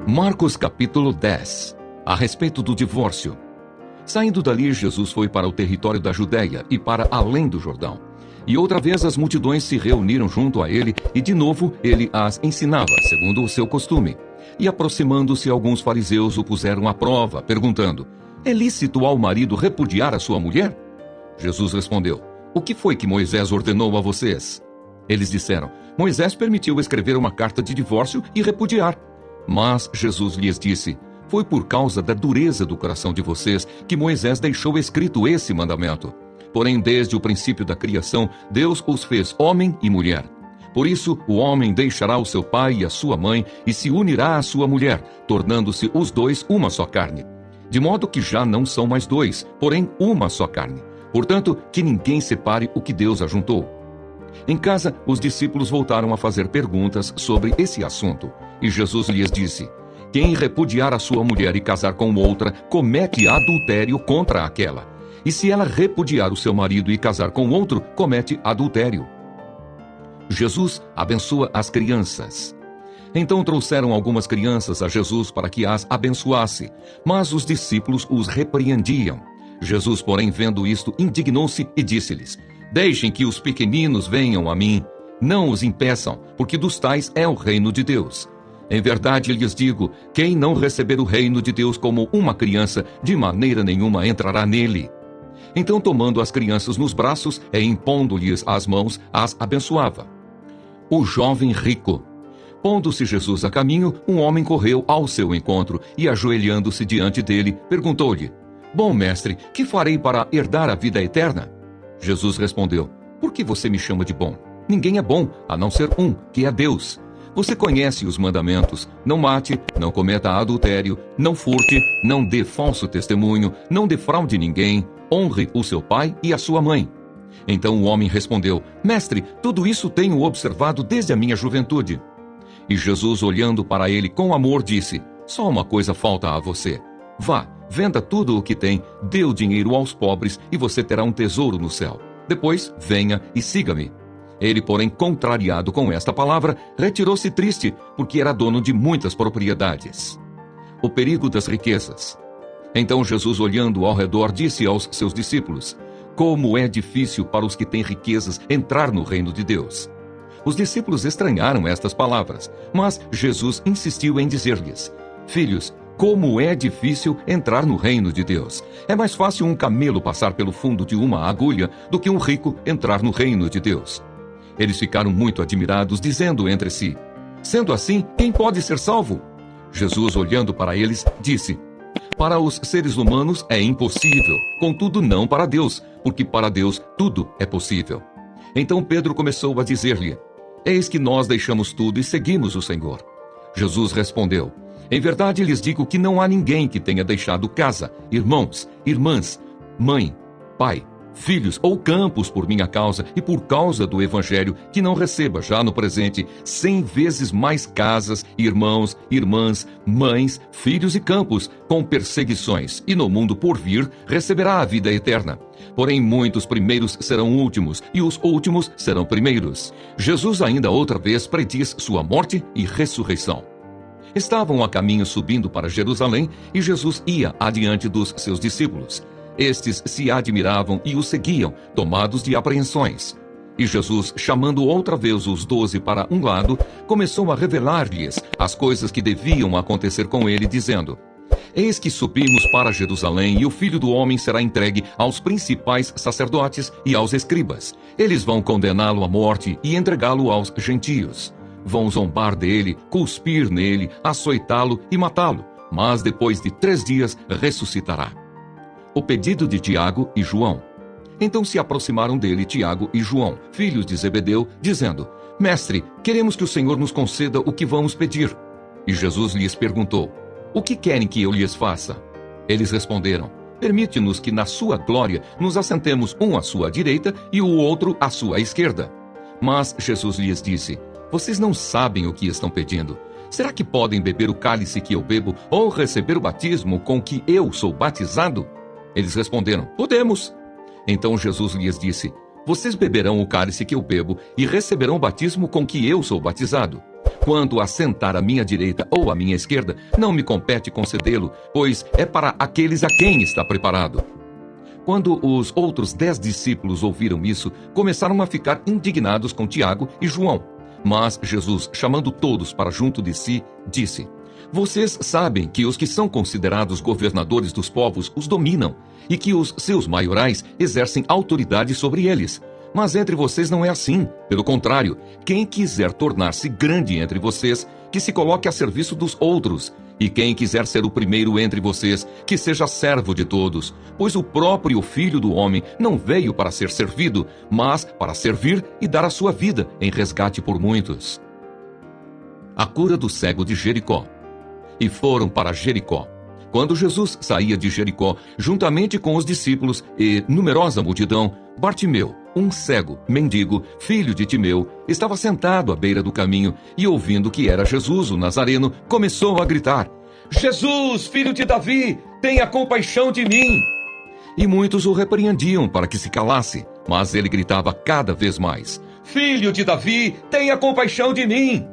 Marcos capítulo 10. A respeito do divórcio. Saindo dali, Jesus foi para o território da Judéia e para além do Jordão. E outra vez as multidões se reuniram junto a ele, e de novo ele as ensinava, segundo o seu costume. E aproximando-se, alguns fariseus o puseram à prova, perguntando: é lícito ao marido repudiar a sua mulher? Jesus respondeu: o que foi que Moisés ordenou a vocês? Eles disseram: Moisés permitiu escrever uma carta de divórcio e repudiar. Mas Jesus lhes disse: foi por causa da dureza do coração de vocês que Moisés deixou escrito esse mandamento. Porém, desde o princípio da criação, Deus os fez homem e mulher. Por isso, o homem deixará o seu pai e a sua mãe e se unirá à sua mulher, tornando-se os dois uma só carne. De modo que já não são mais dois, porém uma só carne. Portanto, que ninguém separe o que Deus ajuntou. Em casa, os discípulos voltaram a fazer perguntas sobre esse assunto. E Jesus lhes disse: quem repudiar a sua mulher e casar com outra, comete adultério contra aquela. E se ela repudiar o seu marido e casar com outro, comete adultério. Jesus abençoa as crianças. Então trouxeram algumas crianças a Jesus para que as abençoasse, mas os discípulos os repreendiam. Jesus, porém, vendo isto, indignou-se e disse-lhes: deixem que os pequeninos venham a mim, não os impeçam, porque dos tais é o reino de Deus. Em verdade lhes digo, quem não receber o reino de Deus como uma criança, de maneira nenhuma entrará nele. Então, tomando as crianças nos braços e impondo-lhes as mãos, as abençoava. O jovem rico. Pondo-se Jesus a caminho, um homem correu ao seu encontro e, ajoelhando-se diante dele, perguntou-lhe: bom mestre, que farei para herdar a vida eterna? Jesus respondeu: por que você me chama de bom? Ninguém é bom, a não ser um, que é Deus. Você conhece os mandamentos: não mate, não cometa adultério, não furte, não dê falso testemunho, não defraude ninguém, honre o seu pai e a sua mãe. Então o homem respondeu: mestre, tudo isso tenho observado desde a minha juventude. E Jesus, olhando para ele com amor, disse: só uma coisa falta a você. Vá, venda tudo o que tem, dê o dinheiro aos pobres e você terá um tesouro no céu. Depois, venha e siga-me. Ele, porém, contrariado com esta palavra, retirou-se triste, porque era dono de muitas propriedades. O perigo das riquezas. Então Jesus, olhando ao redor, disse aos seus discípulos: como é difícil para os que têm riquezas entrar no reino de Deus. Os discípulos estranharam estas palavras, mas Jesus insistiu em dizer-lhes: filhos, como é difícil entrar no reino de Deus. É mais fácil um camelo passar pelo fundo de uma agulha do que um rico entrar no reino de Deus. Eles ficaram muito admirados, dizendo entre si: sendo assim, quem pode ser salvo? Jesus, olhando para eles, disse: para os seres humanos é impossível, contudo não para Deus, porque para Deus tudo é possível. Então Pedro começou a dizer-lhe: eis que nós deixamos tudo e seguimos o Senhor. Jesus respondeu: em verdade lhes digo que não há ninguém que tenha deixado casa, irmãos, irmãs, mãe, pai, filhos ou campos por minha causa e por causa do Evangelho, que não receba já no presente 100 vezes mais casas, irmãos, irmãs, mães, filhos e campos, com perseguições, e no mundo por vir receberá a vida eterna. Porém, muitos primeiros serão últimos, e os últimos serão primeiros. Jesus ainda outra vez prediz sua morte e ressurreição. Estavam a caminho subindo para Jerusalém, e Jesus ia adiante dos seus discípulos. Estes se admiravam e o seguiam, tomados de apreensões. E Jesus, chamando outra vez os 12 para um lado, começou a revelar-lhes as coisas que deviam acontecer com ele, dizendo: eis que subimos para Jerusalém, e o Filho do Homem será entregue aos principais sacerdotes e aos escribas. Eles vão condená-lo à morte e entregá-lo aos gentios. Vão zombar dele, cuspir nele, açoitá-lo e matá-lo, mas depois de 3 dias ressuscitará. O pedido de Tiago e João. Então se aproximaram dele Tiago e João, filhos de Zebedeu, dizendo: mestre, queremos que o Senhor nos conceda o que vamos pedir. E Jesus lhes perguntou: o que querem que eu lhes faça? Eles responderam: permite-nos que na sua glória nos assentemos um à sua direita e o outro à sua esquerda. Mas Jesus lhes disse: vocês não sabem o que estão pedindo. Será que podem beber o cálice que eu bebo ou receber o batismo com que eu sou batizado? Eles responderam: podemos. Então Jesus lhes disse: vocês beberão o cálice que eu bebo e receberão o batismo com que eu sou batizado. Quanto a sentar à minha direita ou à minha esquerda, não me compete concedê-lo, pois é para aqueles a quem está preparado. Quando os outros 10 discípulos ouviram isso, começaram a ficar indignados com Tiago e João. Mas Jesus, chamando todos para junto de si, disse: Vocês sabem que os que são considerados governadores dos povos os dominam, e que os seus maiorais exercem autoridade sobre eles. Mas entre vocês não é assim. Pelo contrário, quem quiser tornar-se grande entre vocês, que se coloque a serviço dos outros. E quem quiser ser o primeiro entre vocês, que seja servo de todos. Pois o próprio Filho do Homem não veio para ser servido, mas para servir e dar a sua vida em resgate por muitos. A cura do cego de Jericó. E foram para Jericó. Quando Jesus saía de Jericó, juntamente com os discípulos e numerosa multidão, Bartimeu, um cego, mendigo, filho de Timeu, estava sentado à beira do caminho e, ouvindo que era Jesus, o Nazareno, começou a gritar: Jesus, filho de Davi, tenha compaixão de mim! E muitos o repreendiam para que se calasse, mas ele gritava cada vez mais: Filho de Davi, tenha compaixão de mim!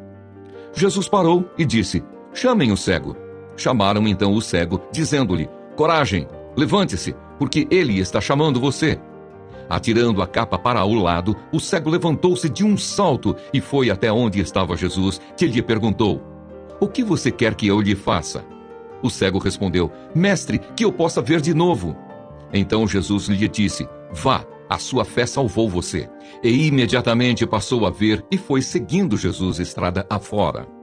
Jesus parou e disse: Chamem o cego. Chamaram então o cego, dizendo-lhe: Coragem, levante-se, porque ele está chamando você. Atirando a capa para o lado, o cego levantou-se de um salto e foi até onde estava Jesus, que lhe perguntou: O que você quer que eu lhe faça? O cego respondeu: Mestre, que eu possa ver de novo. Então Jesus lhe disse: Vá, a sua fé salvou você. E imediatamente passou a ver e foi seguindo Jesus estrada afora.